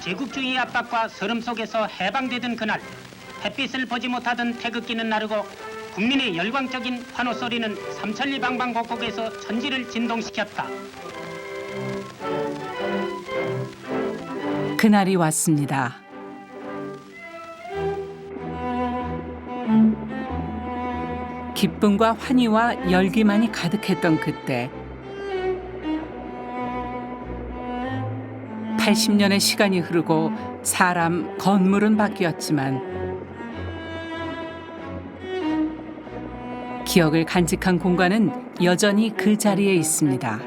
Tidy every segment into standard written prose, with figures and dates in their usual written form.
제국주의 압박과 서름 속에서 해방되던 그날, 햇빛을 보지 못하던 태극기는 나르고 국민의 열광적인 환호 소리는 삼천리 방방곡곡에서 천지를 진동시켰다. 그날이 왔습니다. 기쁨과 환희와 열기만이 가득했던 그때 80년의 시간이 흐르고 사람, 건물은 바뀌었지만 기억을 간직한 공간은 여전히 그 자리에 있습니다.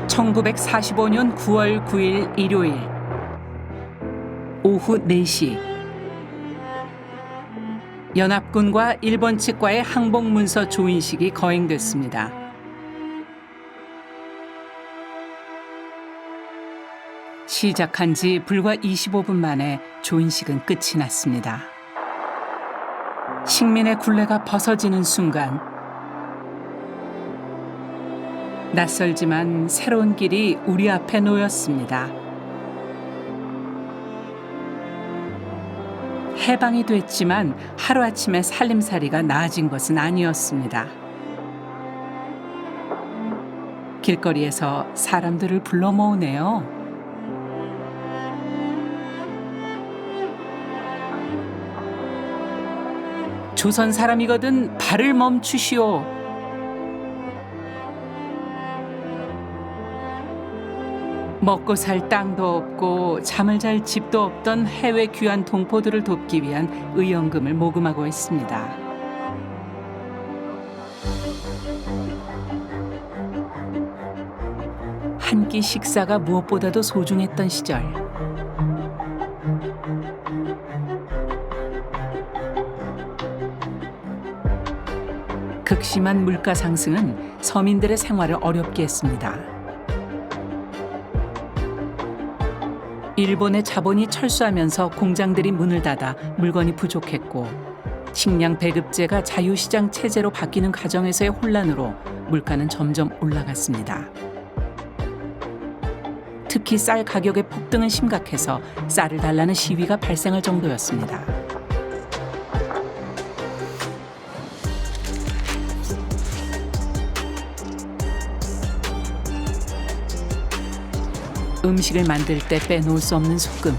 1945년 9월 9일 일요일 오후 4시 연합군과 일본 측과의 항복 문서 조인식이 거행됐습니다. 시작한 지 불과 25분 만에 조인식은 끝이 났습니다. 식민의 굴레가 벗어지는 순간 낯설지만 새로운 길이 우리 앞에 놓였습니다. 해방이 됐지만 하루아침에 살림살이가 나아진 것은 아니었습니다. 길거리에서 사람들을 불러 모으네요. 조선 사람이거든 발을 멈추시오. 먹고 살 땅도 없고 잠을 잘 집도 없던 해외 귀환 동포들을 돕기 위한 의연금을 모금하고 있습니다. 한 끼 식사가 무엇보다도 소중했던 시절. 극심한 물가 상승은 서민들의 생활을 어렵게 했습니다. 일본의 자본이 철수하면서 공장들이 문을 닫아 물건이 부족했고 식량 배급제가 자유시장 체제로 바뀌는 과정에서의 혼란으로 물가는 점점 올라갔습니다. 특히 쌀 가격의 폭등은 심각해서 쌀을 달라는 시위가 발생할 정도였습니다. 음식을 만들 때 빼놓을 수 없는 소금.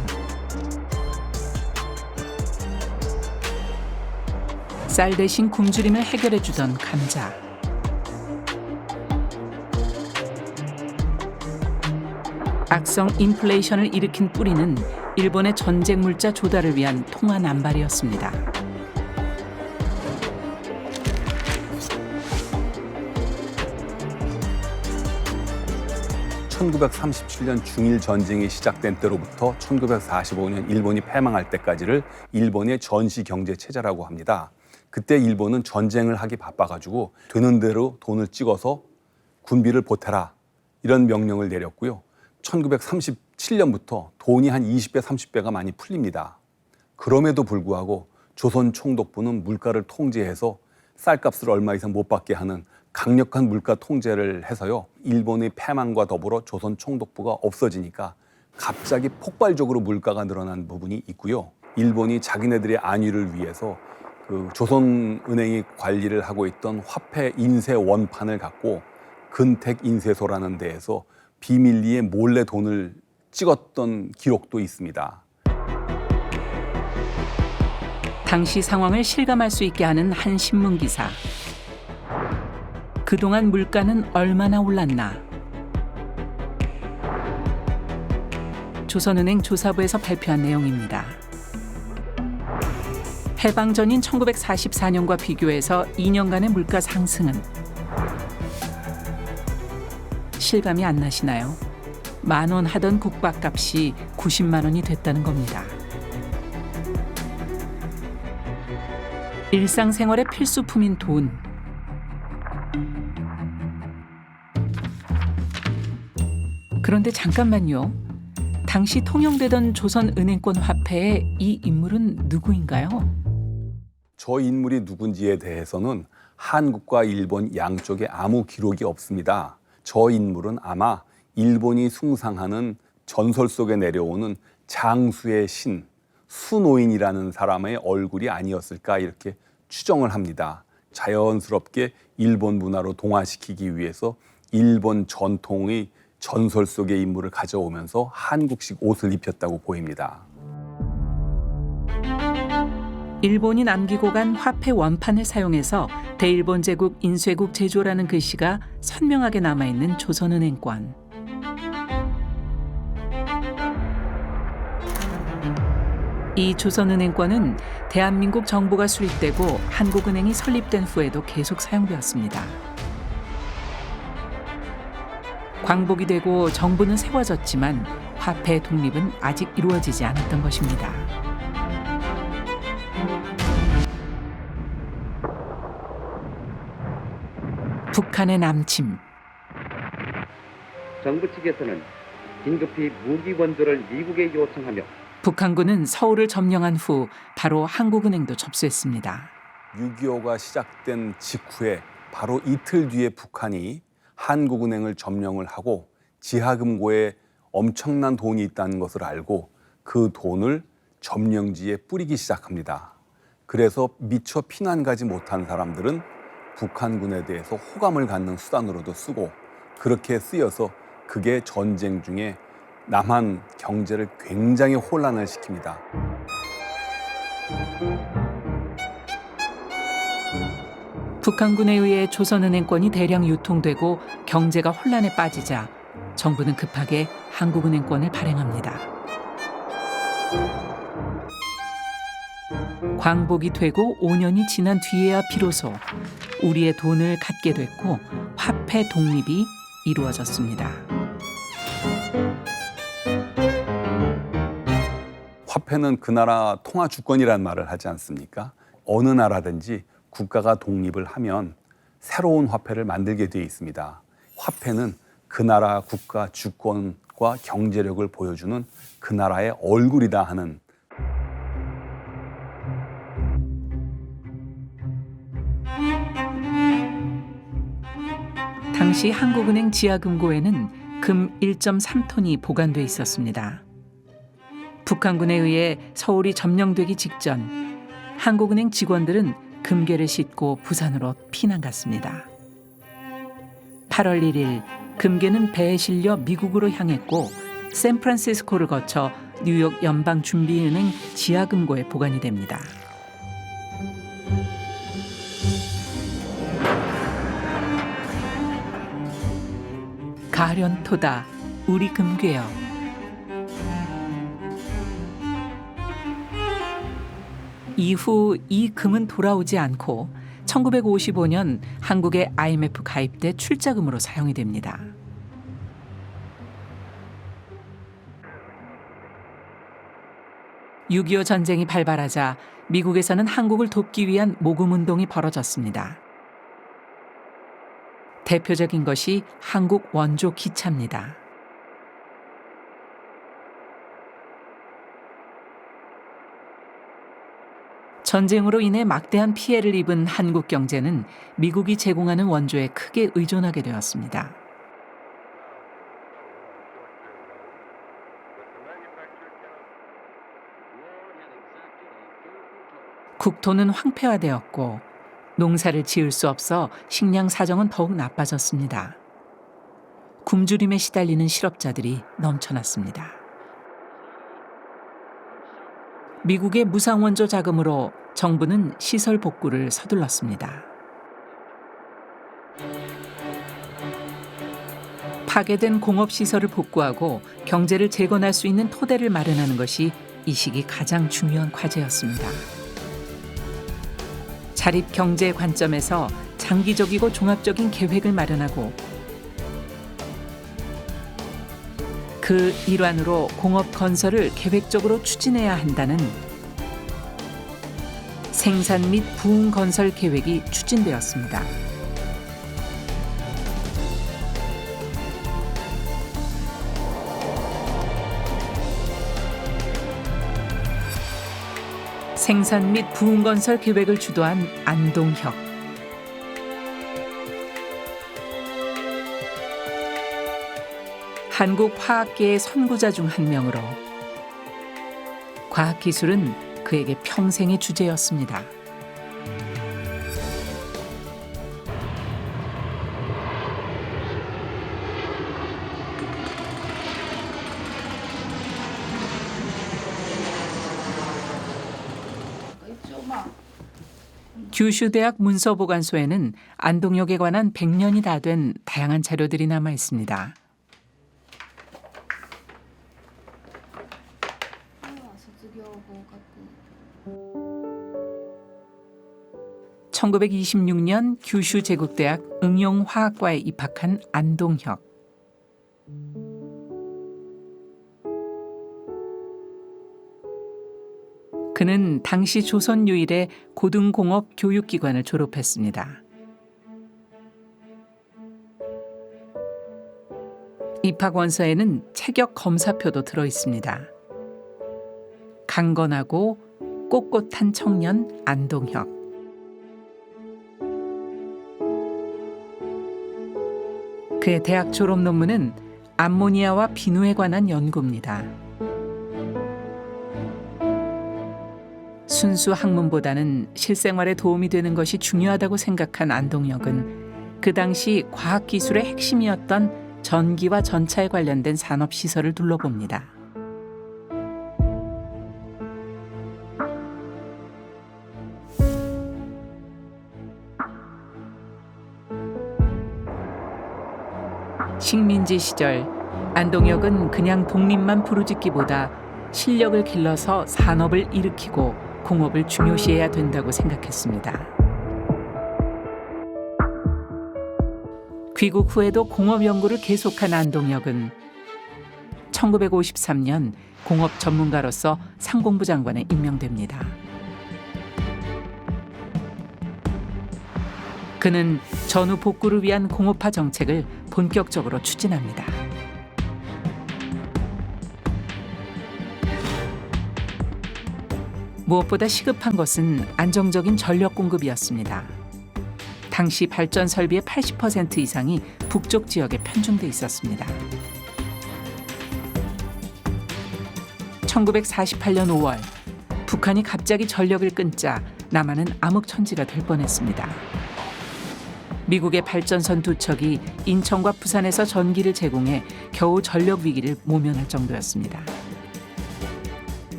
쌀 대신 굶주림을 해결해주던 감자. 악성 인플레이션을 일으킨 뿌리는 일본의 전쟁 물자 조달을 위한 통화 남발이었습니다. (1937년) 중일 전쟁이 시작된 때로부터 1945년 일본이 패망할 때까지를 일본의 전시 경제 체제라고 합니다. 그때 일본은 전쟁을 하기 바빠가지고 되는 대로 돈을 찍어서 군비를 보태라 이런 명령을 내렸고요. 1937년부터 돈이 한 20배, 30배가 많이 풀립니다. 그럼에도 불구하고 조선 총독부는 물가를 통제해서 쌀값을 얼마 이상 못 받게 하는 강력한 물가 통제를 해서요. 일본의 패망과 더불어 조선 총독부가 없어지니까 갑자기 폭발적으로 물가가 늘어난 부분이 있고요. 일본이 자기네들의 안위를 위해서 그 조선은행이 관리를 하고 있던 화폐 인쇄 원판을 갖고 근택인쇄소라는 데에서 비밀리에 몰래 돈을 찍었던 기록도 있습니다. 당시 상황을 실감할 수 있게 하는 한 신문 기사. 그동안 물가는 얼마나 올랐나? 조선은행 조사부에서 발표한 내용입니다. 해방 전인 1944년과 비교해서 2년간의 물가 상승은 실감이 안 나시나요? 10,000원 하던 국밥값이 90만 원이 됐다는 겁니다. 일상생활의 필수품인 돈. 그런데 잠깐만요. 당시 통용되던 조선은행권 화폐의 이 인물은 누구인가요? 저 인물이 누군지에 대해서는 한국과 일본 양쪽에 아무 기록이 없습니다. 저 인물은 아마 일본이 숭상하는 전설 속에 내려오는 장수의 신 수노인이라는 사람의 얼굴이 아니었을까 이렇게 추정을 합니다. 자연스럽게 일본 문화로 동화시키기 위해서 일본 전통의 전설 속의 인물을 가져오면서 한국식 옷을 입혔다고 보입니다. 일본이 남기고 간 화폐 원판을 사용해서 대일본 제국 인쇄국 제조라는 글씨가 선명하게 남아있는 조선은행권. 이 조선은행권은 대한민국 정부가 수립되고 한국은행이 설립된 후에도 계속 사용되었습니다. 광복이 되고 정부는 세워졌지만 화폐의 독립은 아직 이루어지지 않았던 것입니다. 북한의 남침. 정부 측에서는 긴급히 무기 원조를 미국에 요청하며 북한군은 서울을 점령한 후 바로 한국은행도 접수했습니다. 6.25가 시작된 직후에 바로 이틀 뒤에 북한이 한국은행을 점령을 하고 지하금고에 엄청난 돈이 있다는 것을 알고 그 돈을 점령지에 뿌리기 시작합니다. 그래서 미처 피난 가지 못한 사람들은 북한군에 대해서 호감을 갖는 수단으로도 쓰고 그렇게 쓰여서 그게 전쟁 중에 남한 경제를 굉장히 혼란을 시킵니다. 북한군에 의해 조선은행권이 대량 유통되고 경제가 혼란에 빠지자 정부는 급하게 한국은행권을 발행합니다. 광복이 되고 5년이 지난 뒤에야 비로소 우리의 돈을 갖게 됐고 화폐 독립이 이루어졌습니다. 화폐는 그 나라 통화 주권이라는 말을 하지 않습니까? 어느 나라든지 국가가 독립을 하면 새로운 화폐를 만들게 되어 있습니다. 화폐는 그 나라 국가 주권과 경제력을 보여주는 그 나라의 얼굴이다 하는 당시 한국은행 지하금고에는 금 1.3톤이 보관돼 있었습니다. 북한군에 의해 서울이 점령되기 직전 한국은행 직원들은 금괴를 싣고 부산으로 피난 갔습니다. 8월 1일 금괴는 배에 실려 미국으로 향했고 샌프란시스코를 거쳐 뉴욕 연방준비은행 지하금고에 보관이 됩니다. 가련토다 우리 금괴여. 이후 이 금은 돌아오지 않고 1955년 한국의 IMF 가입 때 출자금으로 사용이 됩니다. (6.25) 전쟁이 발발하자 미국에서는 한국을 돕기 위한 모금운동이 벌어졌습니다. 대표적인 것이 한국 원조 기차입니다. 전쟁으로 인해 막대한 피해를 입은 한국 경제는 미국이 제공하는 원조에 크게 의존하게 되었습니다. 국토는 황폐화되었고 농사를 지을 수 없어 식량 사정은 더욱 나빠졌습니다. 굶주림에 시달리는 실업자들이 넘쳐났습니다. 미국의 무상원조 자금으로 정부는 시설 복구를 서둘렀습니다. 파괴된 공업시설을 복구하고 경제를 재건할 수 있는 토대를 마련하는 것이 이 시기 가장 중요한 과제였습니다. 자립 경제 관점에서 장기적이고 종합적인 계획을 마련하고 그 일환으로 공업 건설을 계획적으로 추진해야 한다는 생산 및 부흥 건설 계획이 추진되었습니다. 생산 및 부흥 건설 계획을 주도한 안동혁. 한국 화학계의 선구자 중 한 명으로 과학기술은 그에게 평생의 주제였습니다. 규슈대학 문서보관소에는 안동역에 관한 100년이 다 된 다양한 자료들이 남아 있습니다. 1926년 규슈 제국대학 응용화학과에 입학한 안동혁. 그는 당시 조선 유일의 고등공업 교육기관을 졸업했습니다. 입학 원서에는 체격 검사표도 들어 있습니다. 강건하고 꼿꼿한 청년 안동혁. 그의 대학 졸업 논문은 암모니아와 비누에 관한 연구입니다. 순수 학문보다는 실생활에 도움이 되는 것이 중요하다고 생각한 안동혁은 그 당시 과학기술의 핵심이었던 전기와 전차에 관련된 산업시설을 둘러봅니다. 식민지 시절 안동혁은 그냥 독립만 부르짖기보다 실력을 길러서 산업을 일으키고 공업을 중요시해야 된다고 생각했습니다. 귀국 후에도 공업 연구를 계속한 안동혁은 1953년 공업 전문가로서 상공부 장관에 임명됩니다. 그는 전후 복구를 위한 공업화 정책을 본격적으로 추진합니다. 무엇보다 시급한 것은 안정적인 전력 공급이었습니다. 당시 발전 설비의 80% 이상이 북쪽 지역에 편중돼 있었습니다. 1948년 5월 북한이 갑자기 전력을 끊자 남한은 암흑천지가 될 뻔했습니다. 미국의 발전선 두 척이 인천과 부산에서 전기를 제공해 겨우 전력 위기를 모면할 정도였습니다.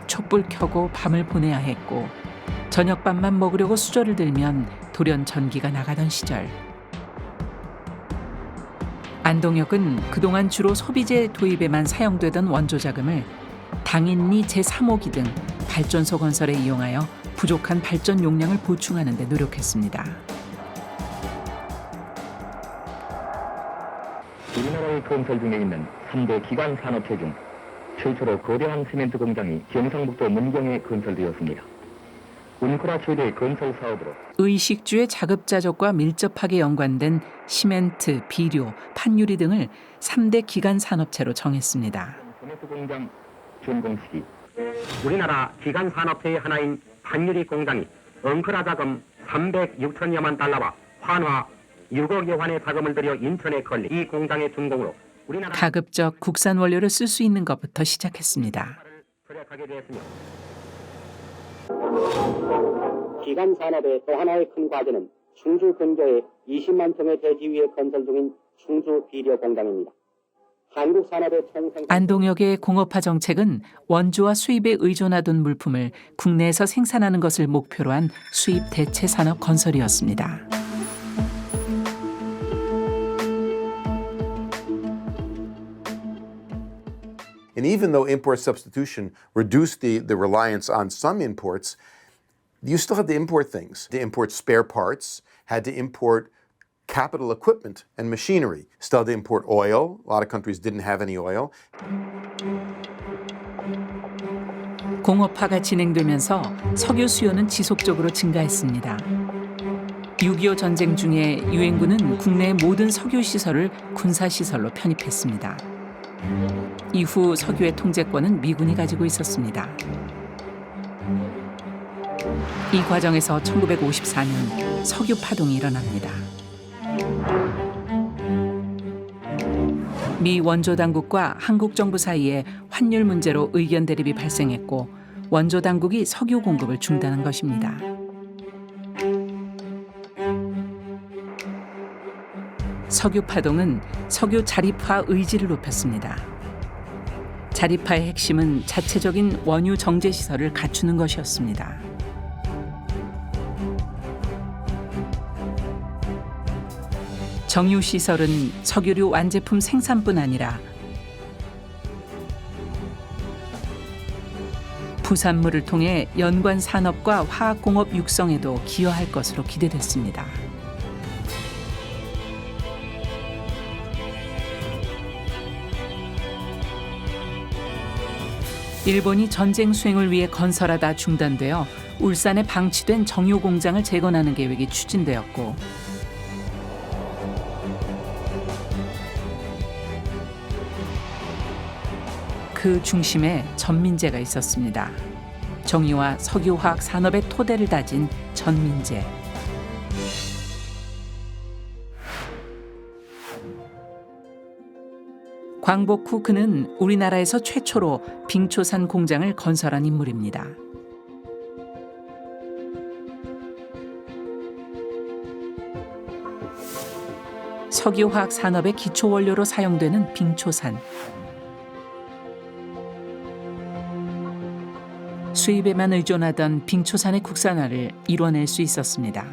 촛불 켜고 밤을 보내야 했고 저녁밥만 먹으려고 수저를 들면 돌연 전기가 나가던 시절. 안동혁은 그동안 주로 소비재 도입에만 사용되던 원조자금을 당인리 제3호기 등 발전소 건설에 이용하여 부족한 발전 용량을 보충하는 데 노력했습니다. 우리나라의 건설 중에 있는 3대 기관 산업체 중 최초로 거대한 시멘트 공장이 경상북도 문경에 건설되었습니다. 운코라 최대 건설 사업으로 의식주의 자급자족과 밀접하게 연관된 시멘트, 비료, 판유리 등을 3대 기간 산업체로 정했습니다. 시멘트 공장 준공 시기 우리나라 기간 산업체의 하나인 판유리 공장이 엉크라 자금 306천여만 달러와 환화 6억여 원의 자금을 들여 인천에 건립. 이 공장의 준공으로 우리나라 가급적 국산 원료를 쓸 수 있는 것부터 시작했습니다. 절약하게 되었으며 기간 산업의 또 하나의 큰 과제는 충주 근교에 20만 평의 대지 위에 건설 중인 충주 비료 공장입니다. 한국 산업의 총생산 안동역의 공업화 정책은 원조와 수입에 의존하던 물품을 국내에서 생산하는 것을 목표로 한 수입 대체 산업 건설이었습니다. And even though import substitution reduced the reliance on some imports, you still had to import things. To import spare parts, had to import capital equipment and machinery. Still had to import oil. A lot of countries didn't have any oil. 공업화가 진행되면서 석유 수요는 지속적으로 증가했습니다. 6.25 전쟁 중에 유엔군은 국내의 모든 석유 시설을 군사 시설로 편입했습니다. 이후 석유의 통제권은 미군이 가지고 있었습니다. 이 과정에서 1954년 석유 파동이 일어납니다. 미 원조 당국과 한국 정부 사이에 환율 문제로 의견 대립이 발생했고 원조 당국이 석유 공급을 중단한 것입니다. 석유 파동은 석유 자립화 의지를 높였습니다. 자립화의 핵심은 자체적인 원유 정제 시설을 갖추는 것이었습니다. 정유 시설은 석유류 완제품 생산뿐 아니라 부산물을 통해 연관 산업과 화학공업 육성에도 기여할 것으로 기대됐습니다. 일본이 전쟁 수행을 위해 건설하다 중단되어 울산에 방치된 정유 공장을 재건하는 계획이 추진되었고 그 중심에 전민재가 있었습니다. 정유와 석유화학 산업의 토대를 다진 전민재. 광복 후 그는 우리나라에서 최초로 빙초산 공장을 건설한 인물입니다. 석유화학 산업의 기초 원료로 사용되는 빙초산. 수입에만 의존하던 빙초산의 국산화를 이뤄낼 수 있었습니다.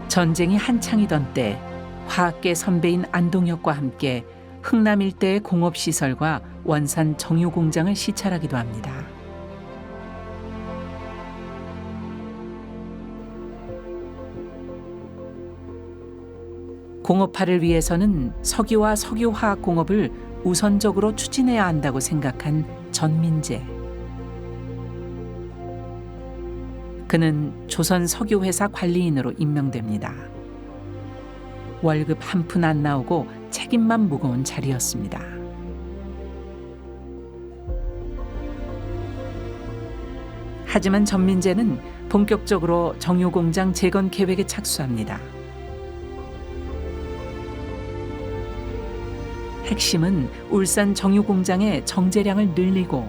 전쟁이 한창이던 때 화학계 선배인 안동혁과 함께 흥남 일대의 공업시설과 원산 정유공장을 시찰하기도 합니다. 공업화를 위해서는 석유와 석유화학 공업을 우선적으로 추진해야 한다고 생각한 전민재. 그는 조선 석유회사 관리인으로 임명됩니다. 월급 한 푼 안 나오고 책임만 무거운 자리였습니다. 하지만 전민재는 본격적으로 정유공장 재건 계획에 착수합니다. 핵심은 울산 정유공장의 정제량을 늘리고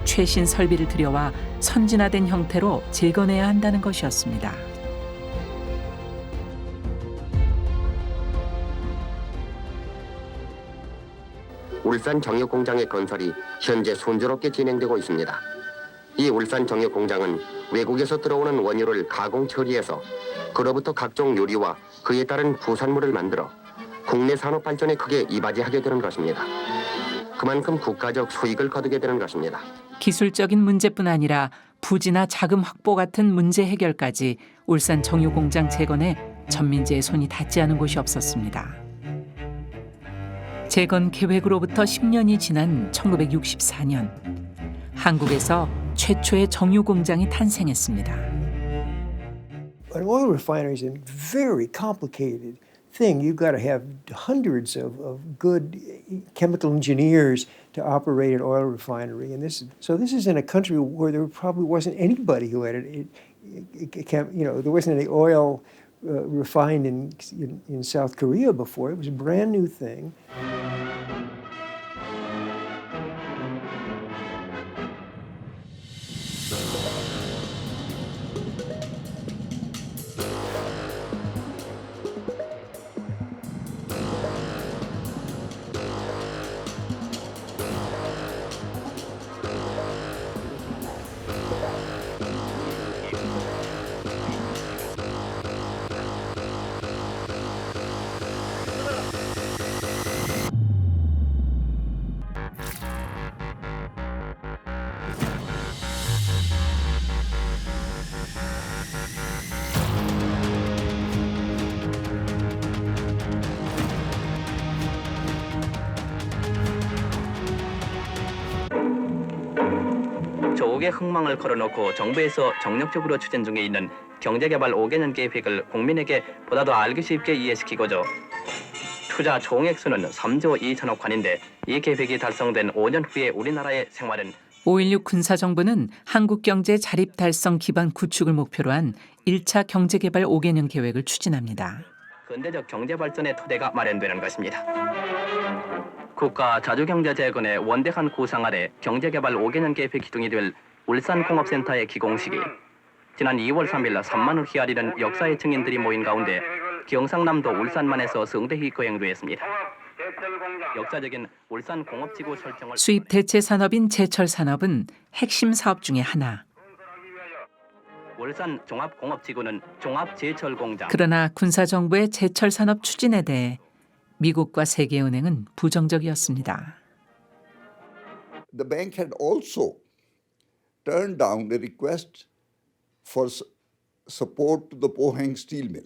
최신 설비를 들여와 선진화된 형태로 재건해야 한다는 것이었습니다. 울산 정유공장의 건설이 현재 순조롭게 진행되고 있습니다. 이 울산 정유공장은 외국에서 들어오는 원유를 가공 처리해서 그로부터 각종 요리와 그에 따른 부산물을 만들어 국내 산업 발전에 크게 이바지하게 되는 것입니다. 그만큼 국가적 수익을 거두게 되는 것입니다. 기술적인 문제뿐 아니라 부지나 자금 확보 같은 문제 해결까지 울산 정유공장 재건에 전민재의 손이 닿지 않은 곳이 없었습니다. 재건 계획으로부터 10년이 지난 1964년 한국에서 최초의 정유공장이 탄생했습니다. An oil refinery is a very complicated thing. You've got to have hundreds of good chemical engineers to operate an oil refinery. And this is in a country where there probably wasn't anybody who had there wasn't any oil refined in South Korea before. It was a brand new thing. 조국의 흥망을 걸어놓고 정부에서 정력적으로 추진 중에 있는 경제개발 5개년 계획을 국민에게 보다 더 알기 쉽게 이해시키고자 투자 총액수는 3조 2천억 원인데 이 계획이 달성된 5년 후에 우리나라의 생활은 5.16 군사정부는 한국경제 자립 달성 기반 구축을 목표로 한 1차 경제개발 5개년 계획을 추진합니다. 근대적 경제발전의 토대가 마련되는 것입니다. 국가자주경제재건의 원대한 구상 아래 경제개발 5개년 계획 기둥이 될 울산공업센터의 기공식이 지난 2월 3일 3만을 헤아리는 역사의 증인들이 모인 가운데 경상남도 울산만에서 성대히 거행되었습니다. 역사적인 울산공업지구 설정을 수입 대체 산업인 제철 산업은 핵심 사업 중의 하나. 울산 종합공업지구는 종합제철공장. 그러나 군사정부의 제철 산업 추진에 대해 미국과 세계은행은 부정적이었습니다. The bank had also turned down a request for support to the Pohang steel mill,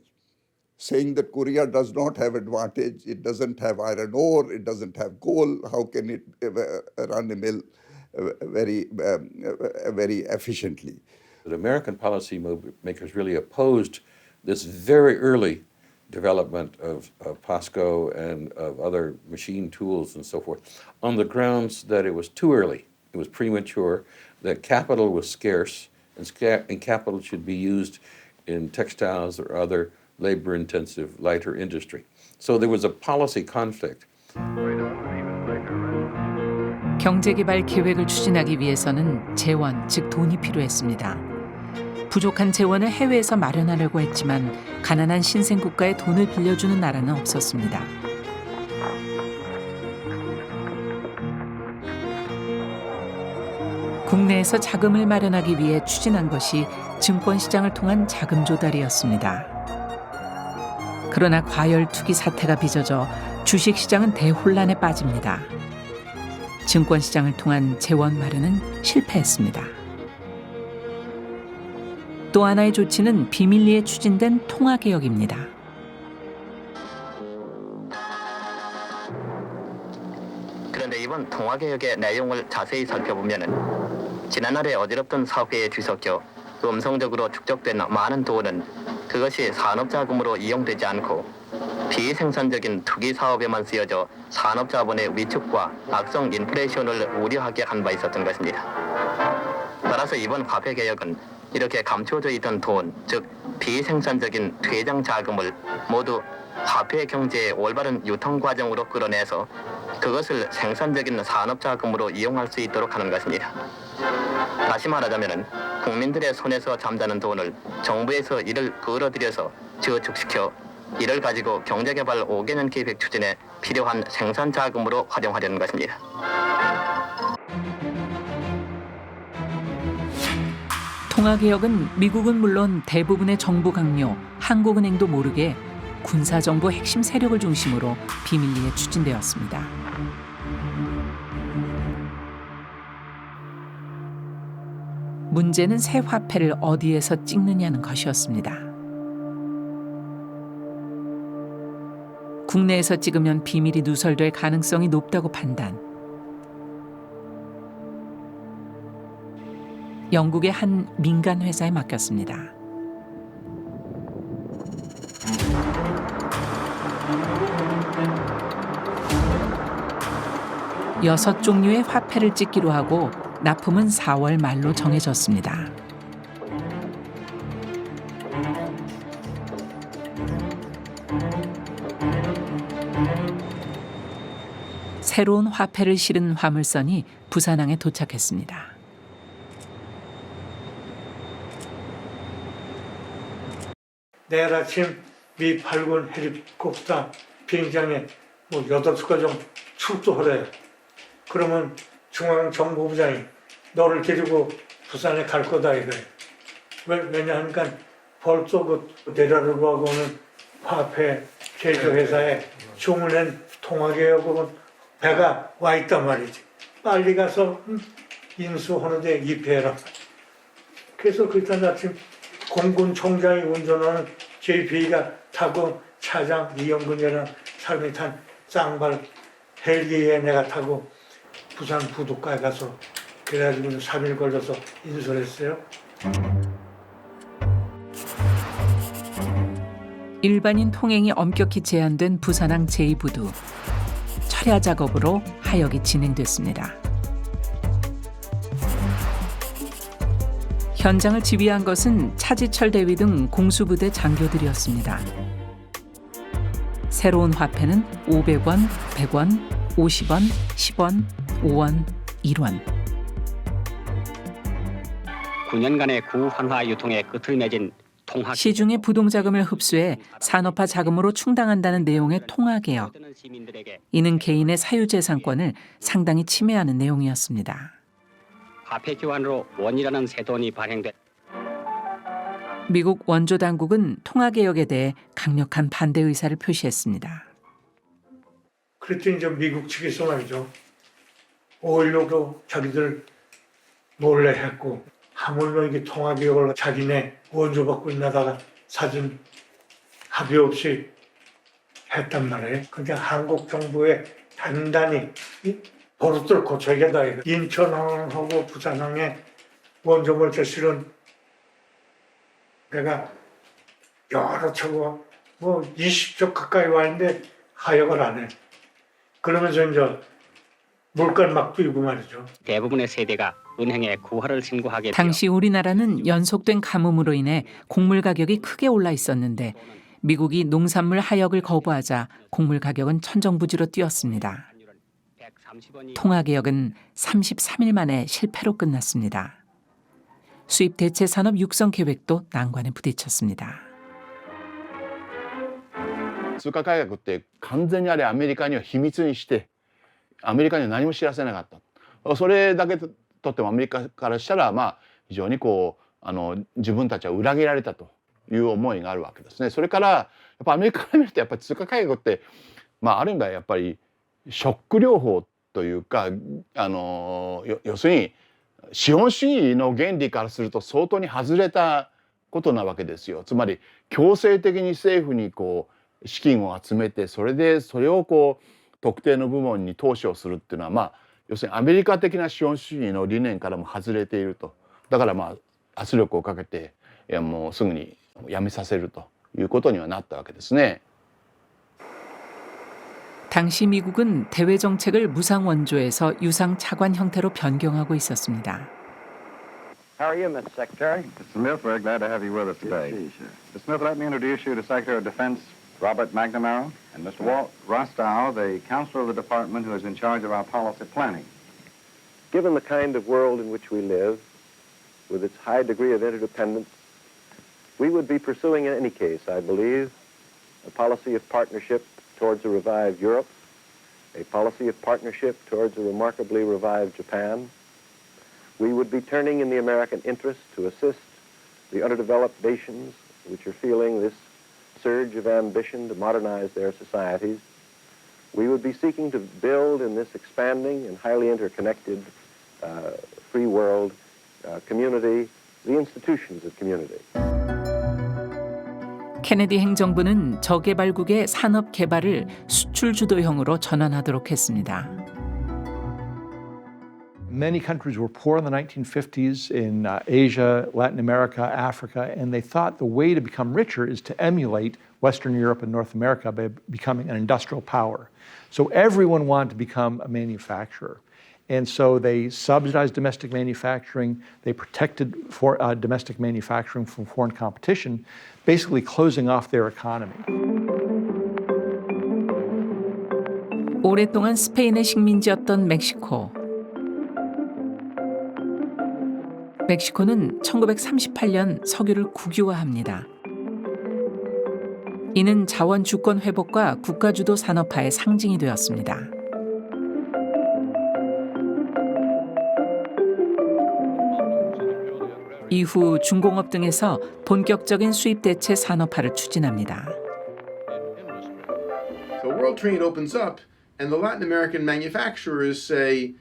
saying that Korea does not have advantage, it doesn't have iron ore, it doesn't have coal, how can it run a mill very efficiently? The American policymakers really opposed this very early development of POSCO and of other machine tools and so forth on the grounds that it was too early, it was premature, that capital was scarce, and capital should be used in textiles or other labor-intensive lighter industry. So there was a policy conflict. 경제개발 계획을 추진하기 위해서는 재원, 즉 돈이 필요했습니다. 부족한 재원을 해외에서 마련하려고 했지만 가난한 신생국가에 돈을 빌려주는 나라는 없었습니다. 국내에서 자금을 마련하기 위해 추진한 것이 증권시장을 통한 자금 조달이었습니다. 그러나 과열 투기 사태가 빚어져 주식시장은 대혼란에 빠집니다. 증권시장을 통한 재원 마련은 실패했습니다. 또 하나의 조치는 비밀리에 추진된 통화개혁입니다. 그런데 이번 통화개혁의 내용을 자세히 살펴보면 지난날에 어지럽던 사회에 뒤섞여 음성적으로 축적된 많은 돈은 그것이 산업자금으로 이용되지 않고 비생산적인 투기 사업에만 쓰여져 산업자본의 위축과 악성 인플레이션을 우려하게 한 바 있었던 것입니다. 따라서 이번 화폐개혁은 이렇게 감춰져 있던 돈, 즉 비생산적인 퇴장 자금을 모두 화폐 경제의 올바른 유통 과정으로 끌어내서 그것을 생산적인 산업 자금으로 이용할 수 있도록 하는 것입니다. 다시 말하자면 국민들의 손에서 잠자는 돈을 정부에서 이를 끌어들여서 저축시켜 이를 가지고 경제개발 5개년 계획 추진에 필요한 생산 자금으로 활용하려는 것입니다. 통화개혁은 미국은 물론 대부분의 정부 강요, 한국은행도 모르게 군사정부 핵심 세력을 중심으로 비밀리에 추진되었습니다. 문제는 새 화폐를 어디에서 찍느냐는 것이었습니다. 국내에서 찍으면 비밀이 누설될 가능성이 높다고 판단. 영국의 한 민간 회사에 맡겼습니다. 여섯 종류의 화폐를 찍기로 하고 납품은 4월 말로 정해졌습니다. 새로운 화폐를 실은 화물선이 부산항에 도착했습니다. 내일 아침 미 8군 헬리콥터 비행장에 8척 정도 출동하래요. 그러면 중앙정보부장이 너를 데리고 부산에 갈 거다 이거예요. 왜냐하니까 벌써 내라르고 하고는 화폐 제조회사에 주문한 통화개혁은 배가 와 있단 말이지. 빨리 가서 인수하는데 입회해라. 그래서 그날 아침 공군총장이 운전하는 JP가 타고 차장 이영근이라는 사람이 탄 쌍발 헬기에 내가 타고 부산 부둣가에 가서 그래가지고 3일 걸려서 인수를 했어요. 일반인 통행이 엄격히 제한된 부산항 제2부두. 철야 작업으로 하역이 진행됐습니다. 현장을 지휘한 것은 차지철 대위 등 공수부대 장교들이었습니다. 새로운 화폐는 500원, 100원, 50원, 10원, 5원, 1원. 9년간의 구환화 유통의 끝을 맺은 통화 시중의 부동자금을 흡수해 산업화 자금으로 충당한다는 내용의 통화개혁. 이는 개인의 사유재산권을 상당히 침해하는 내용이었습니다. 화폐 교환으로 원이라는 새 돈이 발행돼 미국 원조 당국은 통화개혁에 대해 강력한 반대 의사를 표시했습니다. 그랬더니 이제 미국 측에서 말이죠. 5.16도 자기들 몰래 했고 하물며 이게 통화개혁을 자기네 원조 받고 있나다가 사전 합의 없이 했단 말이에요. 그러니까 한국 정부에 단단히 이 버릇들 고쳐야겠다. 인천항하고 부산항에 원조 물자 실은 내가 여러 차고 뭐 20조 가까이 와 있는데 하역을 안 해. 그러면서 이제 물건 막 뿌리고 말이죠. 대부분의 세대가 은행에 구화를 신고하게 되어 당시 우리나라는 연속된 가뭄으로 인해 곡물 가격이 크게 올라 있었는데 미국이 농산물 하역을 거부하자 곡물 가격은 천정부지로 뛰었습니다. 통화개혁은 33일 만에 실패로 끝났습니다. 수입 대체 산업 육성 계획도 난관에 부딪혔습니다. 通貨改革って完全にあれアメリカには秘密にしてアメリカには何も知らせなかったそれだけとってもアメリカからしたらまあ非常にこう自分たちは裏切られたという思いがあるわけですね。それからやっぱアメリカから見るとやっぱり通貨改革ってまあある意味ではやっぱりショック療法というか要するに資本主義の原理からすると相当に外れたことなわけですよ。つまり強制的に政府にこう資金を集めてそれをこう特定の部門に投資をするっていうのはまあ要するにアメリカ的な資本主義の理念からも外れていると。だからまあ圧力をかけてもうすぐにやめさせるということにはなったわけですね。 당시 미국은 대외 정책을 무상 원조에서 유상 차관 형태로 변경하고 있었습니다. How are you, Mr. Secretary? Mr. Smith, we're glad to have you with us today. Mr. Smith, let me introduce you to Secretary of Defense Robert McNamara and Mr. Walt Rostow, the counselor of the department who is in charge of our policy planning. Given the kind of world in which we live, with its high degree of interdependence, we would be pursuing in any case, I believe, a policy of partnership towards a revived Europe, a policy of partnership towards a remarkably revived Japan. We would be turning in the American interest to assist the underdeveloped nations which are feeling this surge of ambition to modernize their societies. We would be seeking to build in this expanding and highly interconnected free world community the institutions of community. 케네디 행정부는 저개발국의 산업 개발을 수출 주도형으로 전환하도록 했습니다. Many countries were poor in the 1950s in Asia, Latin America, Africa, and they thought the way to become richer is to emulate Western Europe and North America by becoming an industrial power. So everyone wanted to become a manufacturer. And so they subsidized domestic manufacturing, they protected domestic manufacturing from foreign competition, basically closing off their economy. 오랫동안 스페인의 식민지였던 멕시코. 멕시코는 1938년 석유를 국유화합니다. 이는 자원 주권 회복과 국가주도 산업화의 상징이 되었습니다. 이후 중공업 등에서 본격적인 수입 대체 산업화를 추진합니다. So world trade opens up and the Latin American manufacturers say,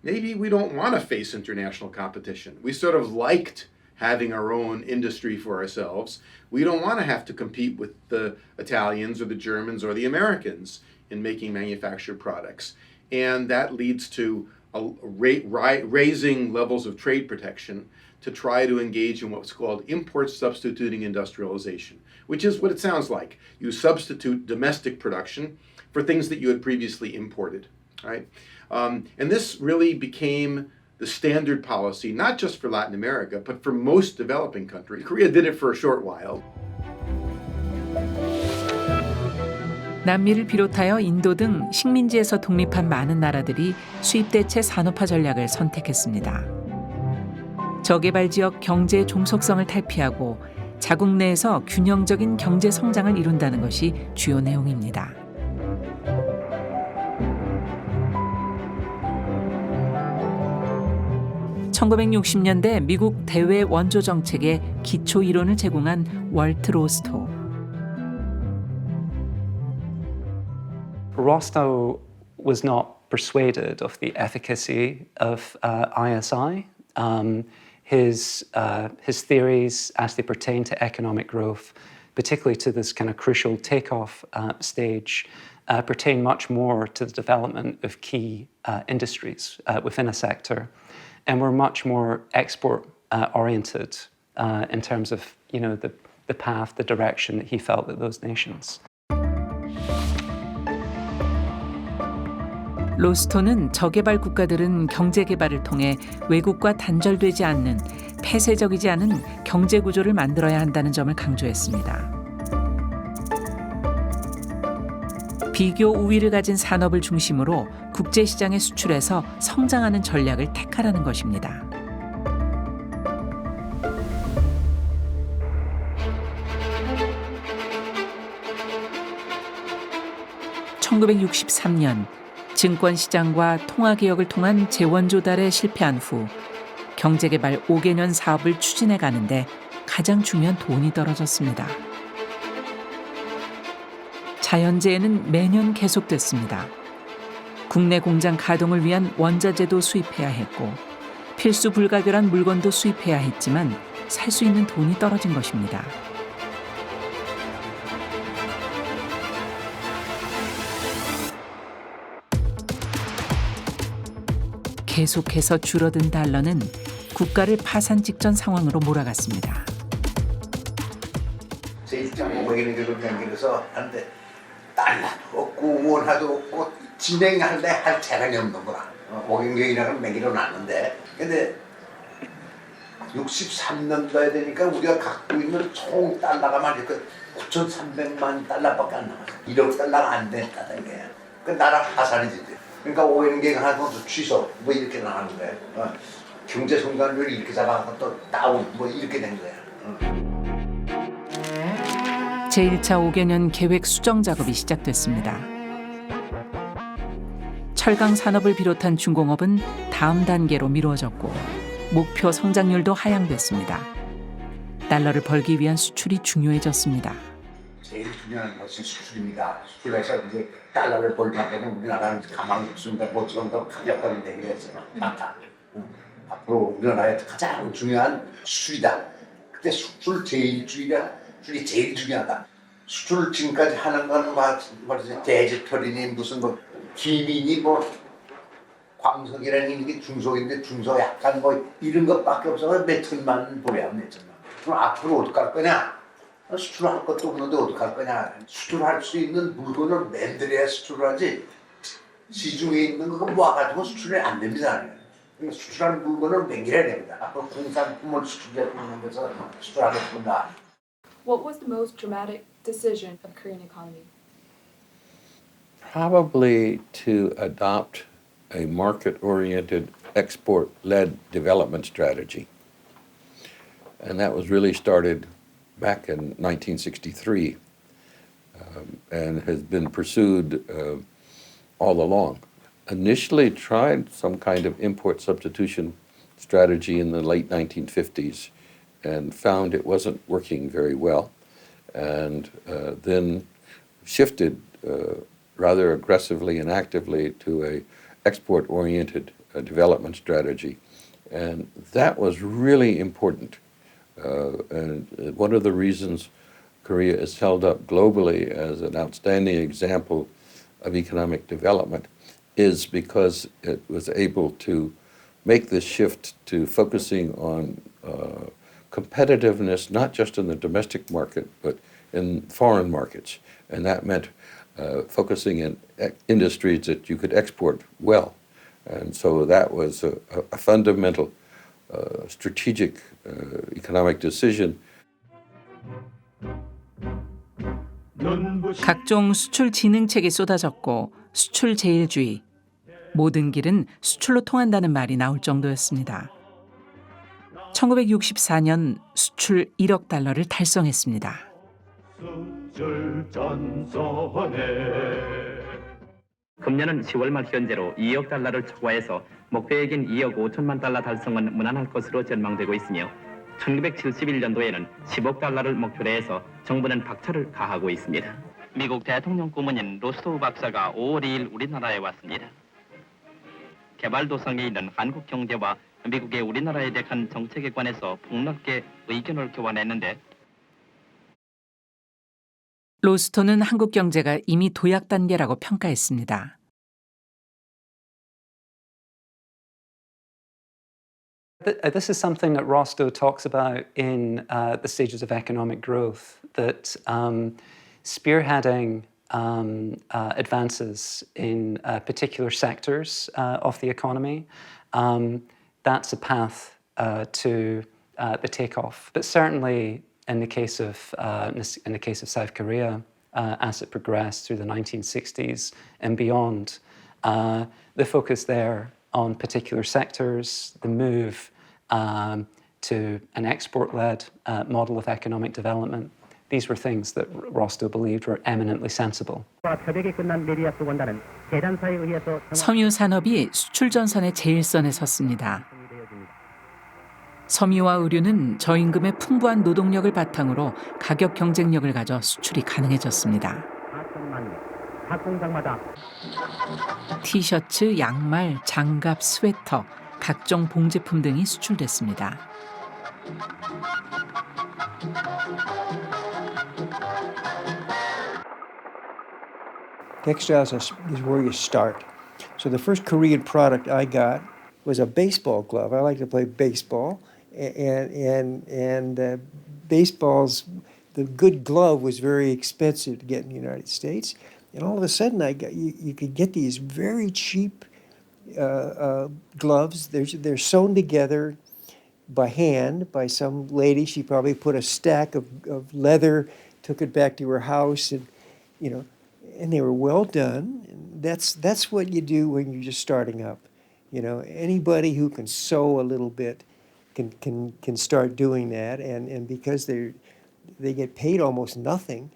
maybe we don't want to face international competition. We sort of liked having our own industry for ourselves. We don't want to have to compete with the Italians or the Germans or the Americans in making manufactured products. And that leads to raising levels of trade protection to try to engage in what's called import substituting industrialization, which is what it sounds like. You substitute domestic production for things that you had previously imported, right? And this really became the standard policy, not just for Latin America, but for most developing countries. Korea did it for a short while. 남미를 비롯하여 인도 등 식민지에서 독립한 많은 나라들이 수입대체 산업화 전략을 선택했습니다. 저개발 지역 경제의 종속성을 탈피하고 자국 내에서 균형적인 경제 성장을 이룬다는 것이 주요 내용입니다. 1960년대 미국 대외 원조 정책의 기초 이론을 제공한 월트 로스토. Rostow was not persuaded of the efficacy of ISI. His theories as they pertain to economic growth, particularly to this kind of crucial takeoff stage, pertain much more to the development of key industries within a sector, and were much more export oriented in terms of the path, the direction that he felt that those nations. 로스토는 저개발 국가들은 경제 개발을 통해 외국과 단절되지 않는 폐쇄적이지 않은 경제 구조를 만들어야 한다는 점을 강조했습니다. 비교 우위를 가진 산업을 중심으로 국제시장에 수출해서 성장하는 전략을 택하라는 것입니다. (1963년) 증권시장과 통화개혁을 통한 재원조달에 실패한 후 경제개발 5개년 사업을 추진해 가는데 가장 중요한 돈이 떨어졌습니다. 자연재해는 매년 계속됐습니다. 국내 공장 가동을 위한 원자재도 수입해야 했고 필수 불가결한 물건도 수입해야 했지만 살 수 있는 돈이 떨어진 것입니다. 계속해서 줄어든 달러는 국가를 파산 직전 상황으로 몰아갔습니다. 제 입장 보기는 그래서 한데 달러도 없고 원화도 없고 진행할래 할 재량이 없는 거라. 오경경이라는 매기로 났는데 근데 63년도에 되니까 우리가 갖고 있는 총 달러가 말이야 9,300만 달러밖에 안 남았어. 1억 달러가 안 됐다는 게. 그 나라 파산이지. 그러니까 오경경 하는 것도 취소 뭐 이렇게 나가는 거야. 경제 성장률이 이렇게 잡아가고 또 다운 뭐 이렇게 된 거야. 제1차 5개년 계획 수정 작업이 시작됐습니다. 철강 산업을 비롯한 중공업은 다음 단계로 미뤄졌고 목표 성장률도 하향됐습니다. 달러를 벌기 위한 수출이 중요해졌습니다. 제일 중요한 것이 수출입니다. 수출해서 이제 달러를 벌려면 우리나라는 가망이 없습니다. 뭐 지금 더 가격권이 되기로 했잖아. 맞다. 앞으로 우리나라의 가장 중요한 수출이다. 그때 수출 제일주의가 수출이 제일 중요하다. 수출 지금까지 하는 거는 말이지 대지털이니 무슨 뭐 기민이 뭐 광석이라는 게 중소인데 중소 약간 뭐 이런 것밖에 없어서 몇 천만 보내야 냈잖아. 그럼 앞으로 어떡할 거냐? 수출할 것도 없는데 어떡할 거냐? 수출할 수 있는 물건을 만들어야 수출을 하지 시중에 있는 거 모아가지고 수출이 안 됩니다. 그러니까 수출하는 물건을 남겨야 됩니다. 앞으로 공산품을 수출하면서 수출하겠습니다. What was the most dramatic decision of Korean economy? Probably to adopt a market-oriented, export-led development strategy. And that was really started back in 1963 and has been pursued all along. Initially tried some kind of import substitution strategy in the late 1950s and found it wasn't working very well, and then shifted rather aggressively and actively to a export-oriented development strategy. And that was really important. And one of the reasons Korea is held up globally as an outstanding example of economic development is because it was able to make this shift to focusing on competitiveness, not just in the domestic market, but in foreign markets. And that meant focusing in industries that you could export well. And so that was a fundamental strategic economic decision. 각종 수출 진흥책이 쏟아졌고 수출 제일주의, 모든 길은 수출로 통한다는 말이 나올 정도였습니다. 1964년 수출 1억 달러를 달성했습니다. 금년은 10월 말 현재로 2억 달러를 초과해서 목표액인 2억 5천만 달러 달성은 무난할 것으로 전망되고 있으며 1971년도에는 10억 달러를 목표로 해서 정부는 박차를 가하고 있습니다. 미국 대통령顧問인 로스토우 박사가 5월 2일 우리나라에 왔습니다. 개발도상에 있는 한국 경제와 미국의 우리나라에 대한 정책에 관해서 폭넓게 의견을 교환했는데 로스토는 한국 경제가 이미 도약 단계라고 평가했습니다. This is something that Rostow talks about in the stages of economic growth, that spearheading advances in particular sectors of the economy, that's a path to the takeoff. But certainly in the case of South Korea, as it progressed through the 1960s and beyond, the focus there on particular sectors, the move to an export-led model of economic development. These were things that Rostow believed were eminently sensible. 섬유 산업이 수출 전선의 제일선에 섰습니다. 섬유와 의류는 저임금의 풍부한 노동력을 바탕으로 가격 경쟁력을 가져 수출이 가능해졌습니다. 티셔츠, 양말, 장갑, 스웨터, 각종 봉제품 등이 수출됐습니다. Textiles is where you start. So the first Korean product I got was a baseball glove. I like to play baseball, and baseballs. The good glove was very expensive to get in the United States, and all of a sudden you could get these very cheap gloves. They're sewn together by hand by some lady. She probably put a stack of leather, took it back to her house, and and they were well done. And that's what you do when you're just starting up. Anybody who can sew a little bit can start doing that, and because they get paid almost nothing.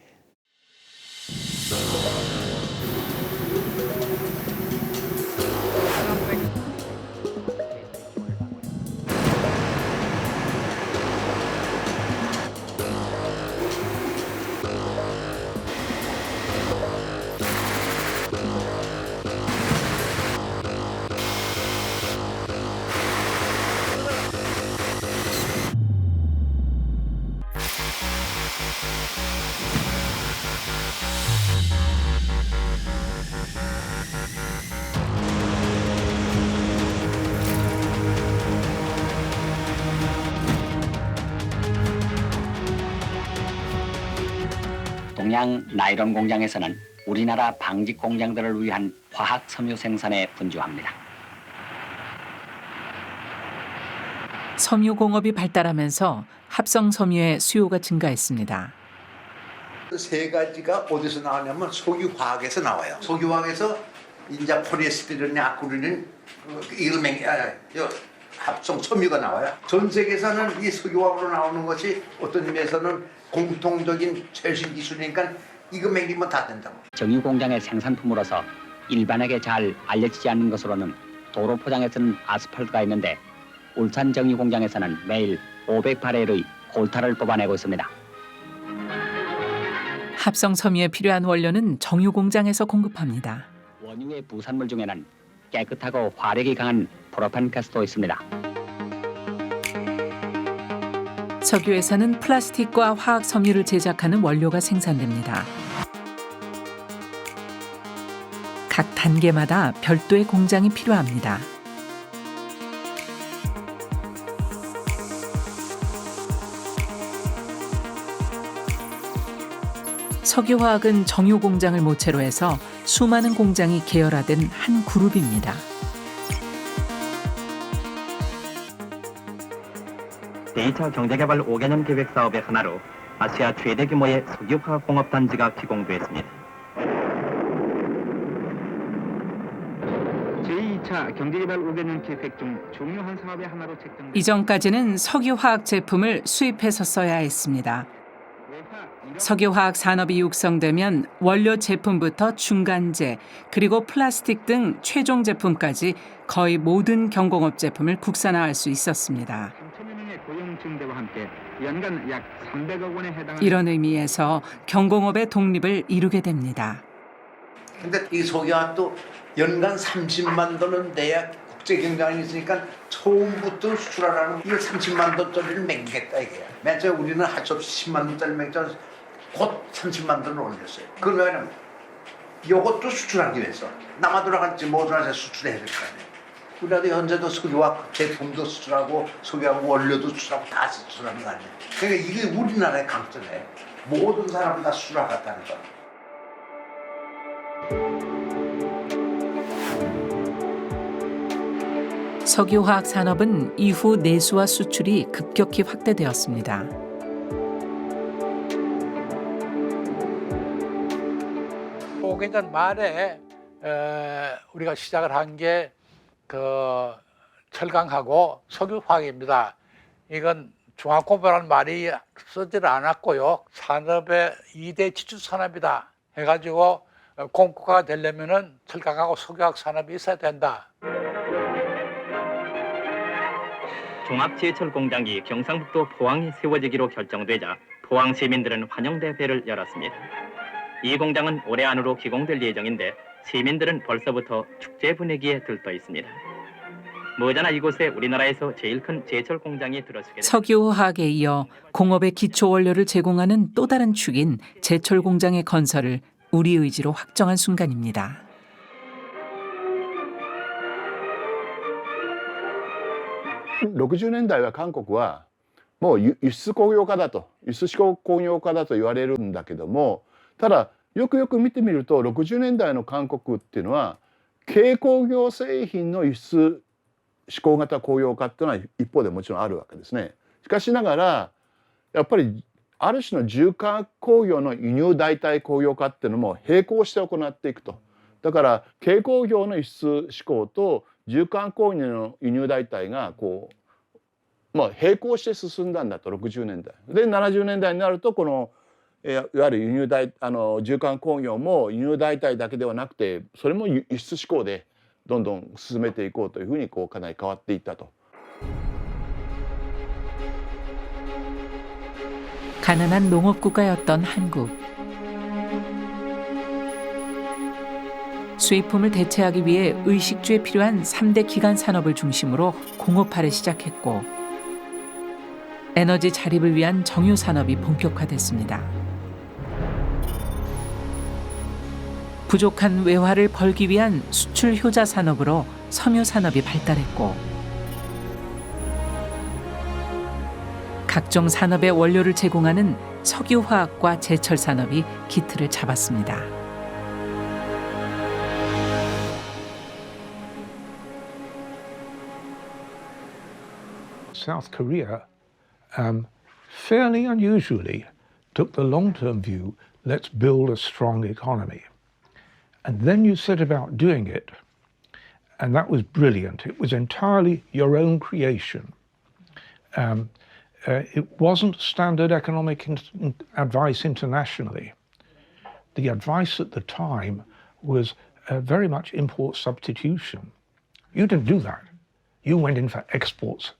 동양 나일론 공장에서는 우리나라 방직 공장들을 위한 화학 섬유 생산에 분주합니다. 섬유 공업이 발달하면서 합성 섬유의 수요가 증가했습니다. 세 가지가 어디서 나오냐면 석유화학에서 나와요. 석유화학에서 이제 폴리에스티렌, 아쿠릴린, 합성 섬유가 나와요. 전 세계에서는 이 석유화학으로 나오는 것이 어떤 의미에서는 공통적인 최신 기술이니까 이거 먹이면 다 된다고. 정유 공장의 생산품으로서 일반에게 잘 알려지지 않는 것으로는 도로 포장에 쓰는 아스팔트가 있는데 울산 정유 공장에서는 매일 500바렐의 콜타를 뽑아내고 있습니다. 합성 섬유에 필요한 원료는 정유 공장에서 공급합니다. 원유의 부산물 중에는 깨끗하고 화력이 강한 프로판가스도 있습니다. 석유에서는 플라스틱과 화학 섬유를 제작하는 원료가 생산됩니다. 각 단계마다 별도의 공장이 필요합니다. 석유화학은 정유 공장을 모체로 해서 수많은 공장이 계열화된 한 그룹입니다. 제2차 경제개발 5개년 계획 사업의 하나로 아시아 최대 규모의 석유화학 공업단지가 기공됐습니다. 제2차 경제개발 5개년 계획 중 중요한 사업의 하나로 책정된 이전까지는 석유화학 제품을 수입해서 써야 했습니다. 석유화학 산업이 육성되면 원료 제품부터 중간재, 그리고 플라스틱 등 최종 제품까지 거의 모든 경공업 제품을 국산화할 수 있었습니다. 3천여 명의 고용 증대와 함께 연간 약 300억 원에 해당하는 이런 의미에서 경공업의 독립을 이루게 됩니다. 근데 이 석유화학도 연간 30만 톤은 내야 국제 경쟁이 있으니까 처음부터 수출하라는 이거 30만 톤짜리를 맹기겠다 이게. 맨 처음에 우리는 할 수 없이 10만 톤짜리 맹자 곧 30만 톤을 올렸어요. 그러면 이것도 수출하기 위해서 남아 돌아갈지 뭐 돌아가서 수출해야 될 거 아니에요. 우리나라 현재도 석유화학 제품도 수출하고 석유화학 원료도 수출하고 다 수출하는 거 아니에요. 그러니까 이게 우리나라의 강점이에요. 모든 사람은 다 수출하겠다는 거. 석유화학 산업은 이후 내수와 수출이 급격히 확대되었습니다. 5개년 만에 우리가 시작을 한 게 철강하고 석유화학입니다. 이건 중화공업이라는 말이 쓰지를 않았고요. 산업의 2대 지주 산업이다 해가지고 공급화가 되려면은 철강하고 석유화학 산업이 있어야 된다. 종합제철 공장이 경상북도 포항에 세워지기로 결정되자 포항 시민들은 환영 대회를 열었습니다. 이 공장은 올해 안으로 기공될 예정인데 시민들은 벌써부터 축제 분위기에 들떠 있습니다. 머지않아 이곳에 우리나라에서 제일 큰 제철 공장이 들어서게 됩니다. 석유화학에 이어 공업의 기초 원료를 제공하는 또 다른 축인 제철 공장의 건설을 우리 의지로 확정한 순간입니다. (60年代は韓国はもう輸出工業化だと輸出工業化だと言われるんだけども、ただよくよく見てみると60年代の韓国っていうのは軽工業製品の輸出指向型工業化っていうのは一方でもちろんあるわけですね。しかしながらやっぱりある種の重化工業の輸入代替工業化っていうのも並行して行っていくと。だから軽工業の輸出指向と重化工業の輸入代替が並行して進んだんだと60年代で70年代になるとこのいわゆる輸入重化工業も輸入代替だけではなくてそれも輸出指向でどんどん進めていこうというふうにかなり変わっていったと。 가난한 농업국가였던 한국. 수입품을 대체하기 위해 의식주에 필요한 3대 기간 산업을 중심으로 공업화를 시작했고 에너지 자립을 위한 정유 산업이 본격화됐습니다. 부족한 외화를 벌기 위한 수출 효자 산업으로 섬유 산업이 발달했고 각종 산업의 원료를 제공하는 석유화학과 제철 산업이 기틀을 잡았습니다. South Korea fairly unusually took the long-term view, let's build a strong economy. And then you set about doing it, and that was brilliant. It was entirely your own creation. It wasn't standard economic advice internationally. The advice at the time was very much import substitution. You didn't do that. You went in for exports,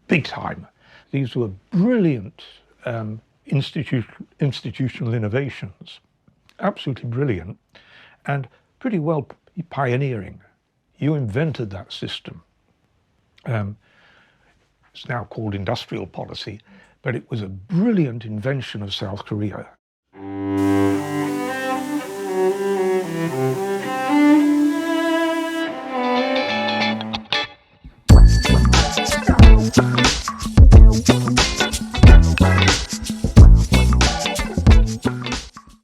big time. These were brilliant institutional innovations, absolutely brilliant, and pretty well pioneering. You invented that system. It's now called industrial policy, but it was a brilliant invention of South Korea.